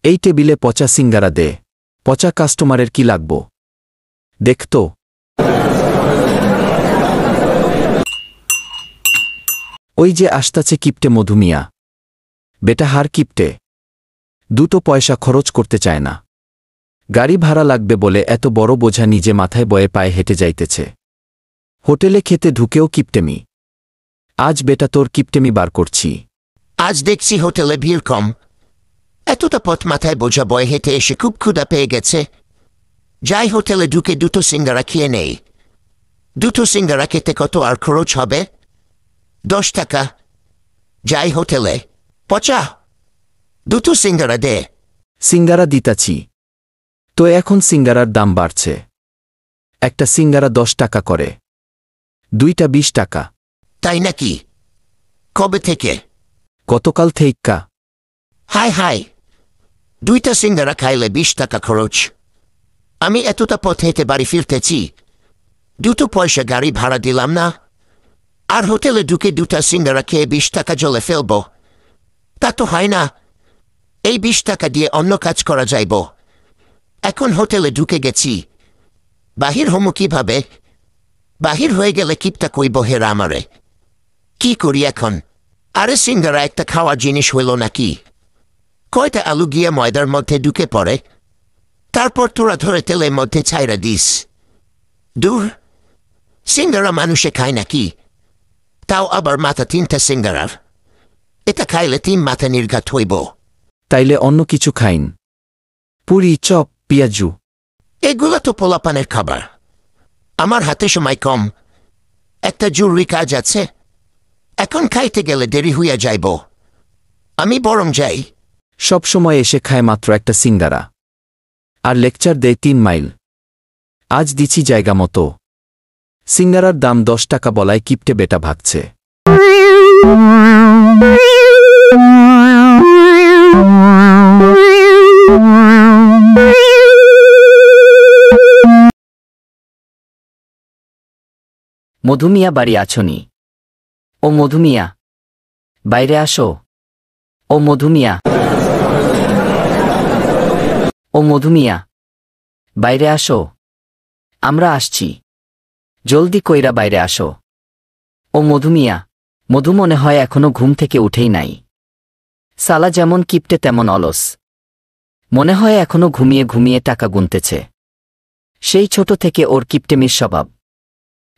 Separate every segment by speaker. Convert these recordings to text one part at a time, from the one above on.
Speaker 1: এই টেবিলে পচা সিঙ্গারা দে। পচা কাস্টমারের কি লাগব দেখতো। ওই যে আসতাছে কিপটে মধুমিয়া। বেটা হার কিপটে, দুটো পয়সা খরচ করতে চায় না। গাড়ি ভাড়া লাগবে বলে এত বড় বোঝা নিজে মাথায় বয়ে পায়ে হেঁটে যাইতেছে। হোটেলে খেতে ঢুকেও কিপটেমি। আজ বেটা তোর কিপটেমি বার করছি।
Speaker 2: আজ দেখছি হোটেলে ভিড় কম, এতটা পথ মাথায় বোঝা বয়ে হেঁটে এসে খুব ক্ষুধা পেয়ে গেছে। যাই হোটেলে ঢুকে দুটো সিঙ্গারা খেয়ে নেই। দুটো সিঙ্গারা খেতে কত আর খরচ হবে? 10 টাকা। যাই হোটেলে, পচা দুটো সিঙ্গারা দে।
Speaker 1: সিঙ্গারা দিতাছি তো এখন সিঙ্গারার দাম বাড়ছে। একটা সিঙ্গারা 10 টাকা করে, দুইটা 20 টাকা।
Speaker 2: তাই নাকি? কবে থেকে?
Speaker 1: গতকাল থেইক্কা।
Speaker 2: হাই হাই, দুইটা সিঙ্গারা খাইলে 20 টাকা খরচ। আমি এতটা পথ হেঁটে বাড়ি ফিরতেছি, দুটো পয়সা গাড়ি ভাড়া দিলাম না, আর হোটেলে ঢুকে দুটা সিঙ্গারা খেয়ে 20 টাকা জলে ফেলব? তা তো হয় না। এই 20 টাকা দিয়ে অন্য কাজ করা যাইব। এখন হোটেলে ঢুকে গেছি, বাহির হমু কিভাবে? বাহির হয়ে গেলে কিপটা কইব হেরা আমারে। কি করি এখন? আরে সিঙ্গারা একটা খাওয়ার জিনিস হইল নাকি? কয়টা আলু গিয়ে ময়দার মধ্যে ঢুকে পড়ে, তারপর তোরা ধরে তেলের মধ্যে ছাইরা দিস। দূর, সিঙ্গারা মানুষে খায় নাকি? তাও আবার মাথা 3টা সিঙ্গারার। এটা খাইলে 3 মাথা নির্ঘাত হইব।
Speaker 1: তাইলে অন্য কিছু খাইন, পুরি, চপ, পিয়াজু।
Speaker 2: এগুলো তো পোলাপানের খাবার। আমার হাতে সময় কম, একটা জরুরি কাজ আছে। এখন খাইতে গেলে দেরি হইয়া যাইব। আমি বরং যাই।
Speaker 1: সব সময় এসে খায় মাত্র একটা সিঙ্গারা, আর লেকচার দেয় 3 মাইল। আজ দিছি জায়গা মতো। সিঙ্গারার দাম 10 টাকা বলায় কিপটে বেটা ভাগছে।
Speaker 3: মধুমিয়া বাড়ি আছোনি? ও মধুমিয়া, বাইরে আসো। ও মধুমিয়া, ও মধুমিয়া, বাইরে আসো। আমরা আসছি, জলদি কইরা বাইরে আসো। ও মধুমিয়া। মধু মনে হয় এখনো ঘুম থেকে উঠেই নাই। সালা যেমন কিপটে তেমন অলস। মনে হয় এখনো ঘুমিয়ে ঘুমিয়ে টাকা গুনতেছে। সেই ছোট থেকে ওর কিপটেমির স্বভাব,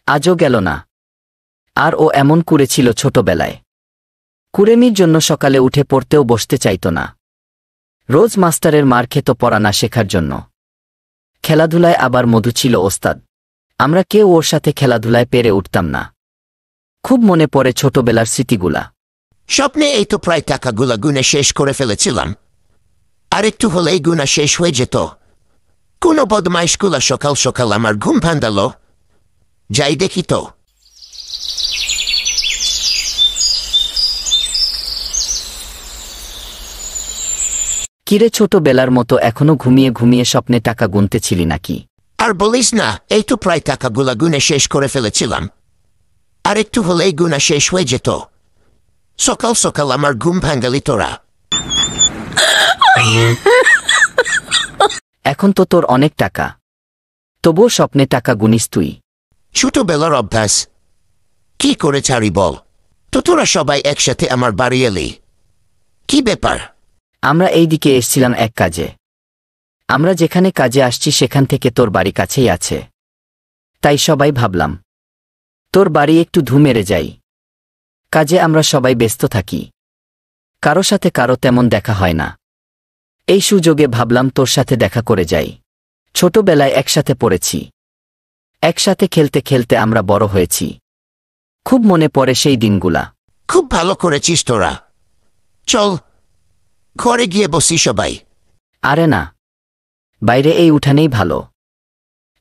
Speaker 3: আজও গেল না। আর ও এমন করেছিল ছোটবেলায়। কুড়েমির জন্য সকালে উঠে পড়তেও বসতে চাইত না। রোজ মাস্টারের মার খেত পড়া না শেখার জন্য। খেলাধুলায় আবার মধু ছিল ওস্তাদ। আমরা কেউ ওর সাথে খেলাধুলায় পেরে উঠতাম না। খুব মনে পড়ে ছোটবেলার স্মৃতিগুলা।
Speaker 2: স্বপ্নে এই তো প্রায় টাকাগুলা গুনে শেষ করে ফেলেছিলাম। আর একটু হলেই গুনা শেষ হয়ে যেত। কোনো বদমাইশগুলা সকাল সকাল আমার ঘুম ভাঙালো। যাই দেখি তো।
Speaker 3: কিরে, ছোটবেলার মতো এখনো ঘুমিয়ে ঘুমিয়ে স্বপ্নে টাকা গুনতেছিলি নাকি?
Speaker 2: আর বলিস না, এই তো প্রায় টাকাগুলা গুনে শেষ করে ফেলেছিলাম। আর একটু হলেই গুনা শেষ হয়ে যেত। সকাল সকাল আমার ঘুম ভাঙালি তোরা।
Speaker 3: এখন তো তোর অনেক টাকা, তবুও স্বপ্নে টাকা গুনিস তুই?
Speaker 2: ছোটবেলার অভ্যাস, কি করে ছাড়ি বল? তো তোরা সবাই একসাথে আমার বাড়ি এলি, কি ব্যাপার?
Speaker 3: আমরা এই দিকে এসছিলাম এক কাজে। আমরা যেখানে কাজে আসছি সেখান থেকে তোর বাড়ি কাছেই আছে, তাই সবাই ভাবলাম তোর বাড়ি একটু ধু মেরে যাই। কাজে আমরা সবাই ব্যস্ত থাকি, কারো সাথে কারো তেমন দেখা হয় না। এই সুযোগে ভাবলাম তোর সাথে দেখা করে যাই। ছোটবেলায় একসাথে পড়েছি, একসাথে খেলতে খেলতে আমরা বড় হয়েছি। খুব মনে পড়ে সেই দিনগুলা।
Speaker 2: খুব ভালো করেছিস তোরা। চল ঘরে গিয়ে বসি সবাই।
Speaker 3: আরে না, বাইরে এই উঠানেই ভালো।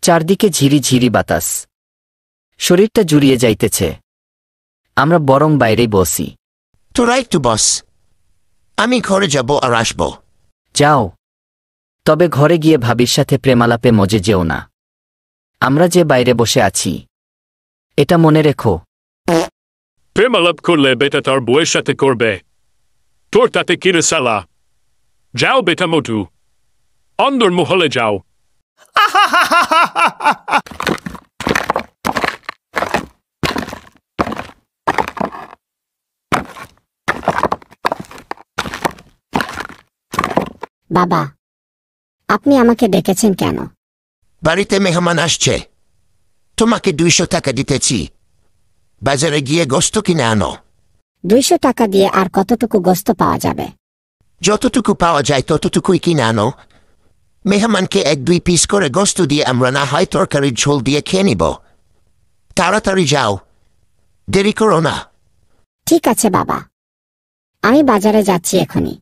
Speaker 3: চারদিকে ঝিরি ঝিরি বাতাস, শরীরটা জুড়িয়ে যাইতেছে। আমরা বরং বাইরেই বসি।
Speaker 2: তোরা একটু বস, আমি ঘরে যাব আর আসব।
Speaker 3: যাও, তবে ঘরে গিয়ে ভাবির সাথে প্রেমালাপে মজে যেও না। আমরা যে বাইরে বসে আছি, এটা মনে রেখো।
Speaker 4: প্রেমালাপ করলে বেটা তার বউয়ের সাথে করবে, তোর তাতে কিরে সালা? যাও বেটা মধু, অন্দর মহলে যাও।
Speaker 5: বাবা, আপনি আমাকে ডেকেছেন কেন?
Speaker 2: বাড়িতে মেহমান আসছে, তোমাকে 200 টাকা দিতেছি, বাজারে গিয়ে গোস্ত কিনে আনো।
Speaker 5: 200 টাকা দিয়ে আর কতটুকু গোস্ত পাওয়া যাবে?
Speaker 2: যতটুকু পাওয়া যায় ততটুকুই কিনে আনো। মেহমানকে 1-2 পিস করে গোস্ত দিয়ে আমরা না হয় তরকারির ঝোল দিয়ে খেয়ে নিব। তাড়াতাড়ি যাও, দেরি করো না।
Speaker 5: ঠিক আছে বাবা, আমি বাজারে যাচ্ছি এখনই।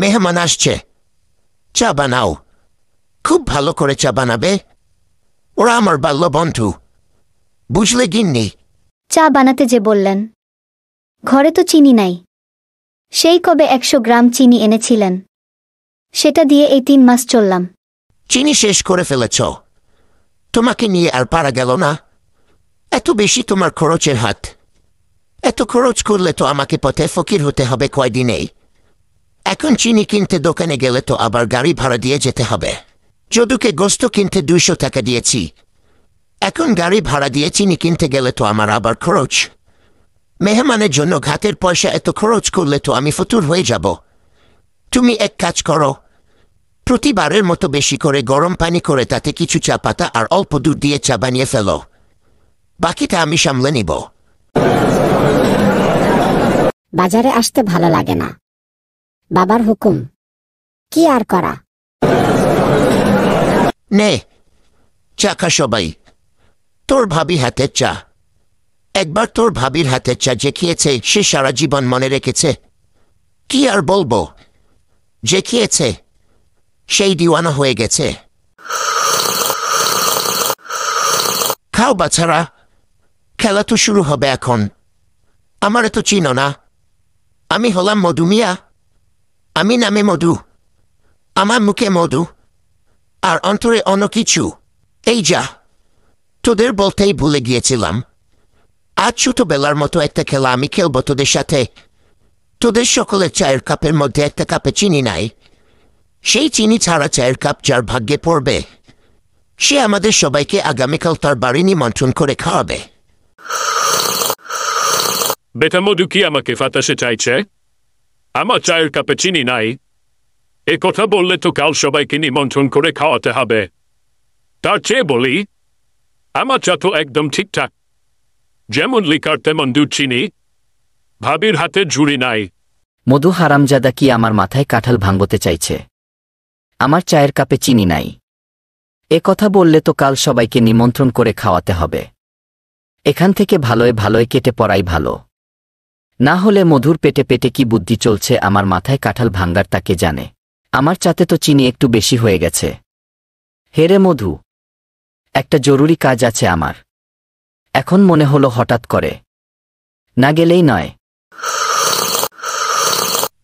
Speaker 2: মেহমান আসছে, চা বানাও। খুব ভালো করে চা বানাবে, ওরা আমার বাল্য বন্ধু, বুঝলে গিন্নি?
Speaker 6: চা বানাতে যে বললেন, ঘরে তো চিনি নাই। সেই কবে 100 গ্রাম চিনি এনেছিলেন, সেটা দিয়ে এই 3 মাস চললাম।
Speaker 2: চিনি শেষ করে ফেলেছ, তোমাকে নিয়ে আর পারা গেল না। এত বেশি তোমার খরচের হাত। এত খরচ করলে তো আমাকে পথে ফকির হতে হবে কয়দিনেই। এখন চিনি কিনতে দোকানে গেলে তো আবার গাড়ি ভাড়া দিয়ে যেতে হবে। যদুকে গোস্ত কিনতে 200 টাকা দিয়েছি, এখন গাড়ি ভাড়া দিয়ে চিনি কিনতে গেলে তো আমার আবার খরচ। মেহমানের জন্য ঘাটের পয়সা এত খরচ করলে তো আমি ফতুর হয়ে যাব। তুমি এক কাজ করো, প্রতিবারের মতো বেশি করে গরম পানি করে তাতে কিছু চা পাতা আর অল্প দুধ দিয়ে চা বানিয়ে ফেলো, বাকিটা আমি সামলে নিব।
Speaker 5: বাজারে আসতে ভালো লাগে না, বাবার হুকুম, কি আর করা।
Speaker 2: নে চা খা সবাই, তোর ভাবি হাতের চা। একবার তোর ভাবির হাতের চা যে খেয়েছে সে সারা জীবন মনে রেখেছে। কি আর বলবো, যে খেয়েছে সেই দিওয়ানা হয়ে গেছে। খাও বাছারা, খেলা তো শুরু হবে এখন। আমার তো চিনো না, আমি হলাম মধু মিয়া। আমি নামে মধু, আমার মুখে মধু, আর অন্তরে অন্য কিছু। এই যা, তোদের বলতেই ভুলে গিয়েছিলাম, আজ ছোটবেলার মতো একটা খেলা আমি খেলবো তোদের সাথে। তোদের সকলের চায়ের কাপের মধ্যে একটা কাপে চিনি নাই, সেই চিনি ছাড়া চায়ের কাপ যার ভাগ্যে পড়বে সে আমাদের সবাইকে আগামীকাল তার বাড়ি নিমন্ত্রণ করে খাওয়াবে।
Speaker 4: বেটা মধু কি আমাকে ফাটাতে চাইছে? আমার চায়ের কাপে চিনি নাই, এ কথা বললে তো কাল সবাইকে নিমন্ত্রণ করে খাওয়াতে হবে। তার চেয়ে বলি, আমার চা তো একদম ঠিকঠাক, যেমন লিকার তেমন দুধ চিনি, ভাবির হাতে জুড়ি নাই।
Speaker 3: মধু হারামজাদা কি আমার মাথায় কাঁঠাল ভাঙতে চাইছে? আমার চায়ের কাপে চিনি নাই, এ কথা বললে তো কাল সবাইকে নিমন্ত্রণ করে খাওয়াতে হবে। এখান থেকে ভালোয় ভালোয় কেটে পড়াই ভালো, না হলে মধুর পেটে পেটে কি বুদ্ধি চলছে আমার মাথায় কাঁঠাল ভাঙ্গার তাকে জানে। আমার চাতে তো চিনি একটু বেশি হয়ে গেছে। হেরে মধু, একটা জরুরি কাজ আছে আমার, এখন মনে হলো হঠাৎ করে, না গেলেই নয়।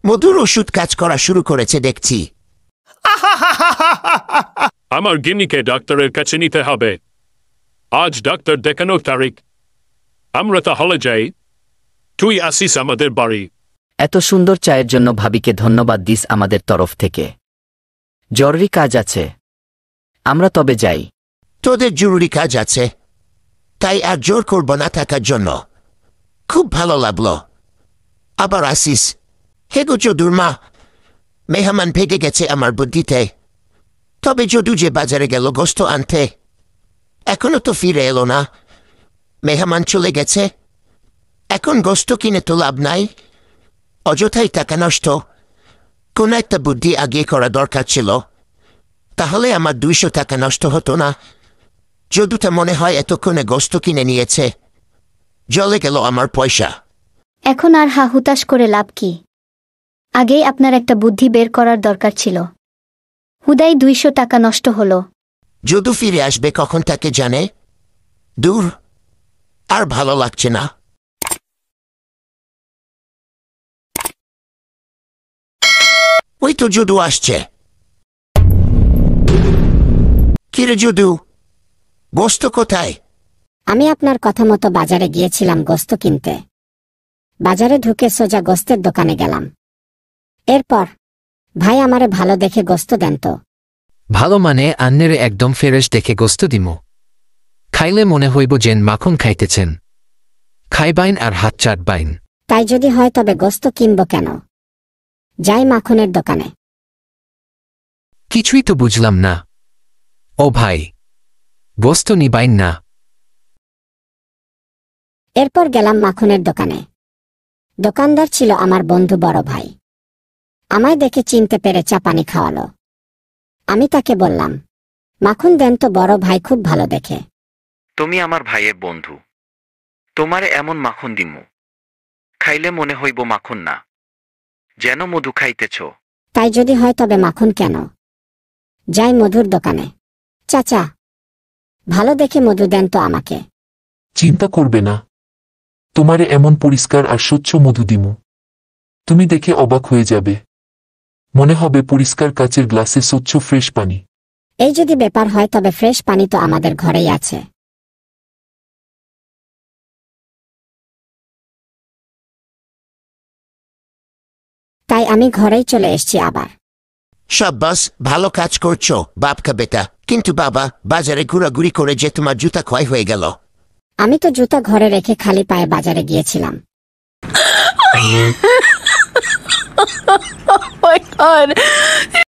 Speaker 2: মধুর ওষুধ কাজ করা শুরু করেছে দেখছি।
Speaker 4: আমার গিন্নিকে ডাক্তারের কাছে নিতে হবে, আজ ডাক্তার দেখানোর তারিখ। আমরা তাহলে যাই, তুই আসিস আমাদের বাড়ি।
Speaker 3: এত সুন্দর চায়ের জন্য ভাবিকে ধন্যবাদ দিস আমাদের তরফ থেকে। জরুরি কাজ আছে, আমরা তবে যাই।
Speaker 2: তোদের জরুরি কাজ আছে, তাই আর জোর করব না থাকার জন্য। খুব ভালো লাগলো, আবার আসিস। হে গো যদুর মা, মেহমান ভেগে গেছে আমার বুদ্ধিতে। তবে যদু যে বাজারে গেল গোস্ত আনতে, এখনো তো ফিরে এলো না। মেহমান চলে গেছে, এখন গোস্ত কিনে তো লাভ নাই, অযথাই টাকা নষ্ট। কোন একটা বুদ্ধি আগে করা দরকার ছিল, তাহলে আমার 200 টাকা নষ্ট হতো না। যদুটা মনে হয় এতক্ষণে গোস্ত কিনে নিয়েছে, জলে গেল আমার পয়সা।
Speaker 6: এখন আর হা হুতাশ করে লাভ কি? আগেই আপনার একটা বুদ্ধি বের করার দরকার ছিল, হুদাই 200 টাকা নষ্ট হলো।
Speaker 2: যদু ফিরে আসবে কখন তাকে জানে। দূর, আর ভালো লাগছে না। ওই তো যদু আসছে। কিরে যদু, গোস্ত কোথায়?
Speaker 5: আমি আপনার কথা মতো বাজারে গিয়েছিলাম গোস্ত কিনতে। বাজারে ঢুকে সোজা গোস্তের দোকানে গেলাম। এরপর ভাই আমারে ভালো দেখে গোস্ত দেন তো।
Speaker 7: ভালো মানে আন্নের একদম ফ্রেশ দেখে গোস্ত দিমু। খাইলে মনে হইব যেন মাখন খাইতেছেন। খাইবাইন আর হাত চাটবাইন।
Speaker 5: তাই যদি হয় তবে গোস্ত কিনব কেন? যাই মাখনের দোকানে।
Speaker 7: কিছুই তো বুঝলাম না। ও ভাই, গোস্ত নিবাইন না?
Speaker 5: এরপর গেলাম মাখনের দোকানে। দোকানদার ছিল আমার বন্ধু বড় ভাই। আমায় দেখে চিনতে পেরে চা পানি খাওয়ালো। আমি তাকে বললাম, মাখন দেন তো বড় ভাই, খুব ভালো দেখে।
Speaker 8: তুমি আমার ভাইয়ের বন্ধু, তোমারে এমন মাখন দিমু, খাইলে মনে হইব মাখন না, যেন মধু খাইতেছ।
Speaker 5: তাই যদি হয় তবে মাখন কেন? যাই মধুর দোকানে। চাচা, ভালো দেখে মধু দেন তো আমাকে।
Speaker 9: চিন্তা করবে না, তোমারে এমন পরিষ্কার আর স্বচ্ছ মধু দিমু, তুমি দেখে অবাক হয়ে যাবে। মনে হবে পরিষ্কার কাচের গ্লাসে স্বচ্ছ ফ্রেশ পানি।
Speaker 5: এই যদি ব্যাপার হয় তবে ফ্রেশ পানি তো আমাদের ঘরেই আছে। তাই আমি ঘরেই চলে এসেছি আবার।
Speaker 2: শাব্বাস, ভালো কাজ করছো বাপকা বেটা। কিন্তু বাবা, বাজারে ঘোরাঘুরি করে যে তোমার জুতা ক্ষয় হয়ে গেল।
Speaker 5: আমি তো জুতা ঘরে রেখে খালি পায়ে বাজারে গিয়েছিলাম।
Speaker 10: Oh my God.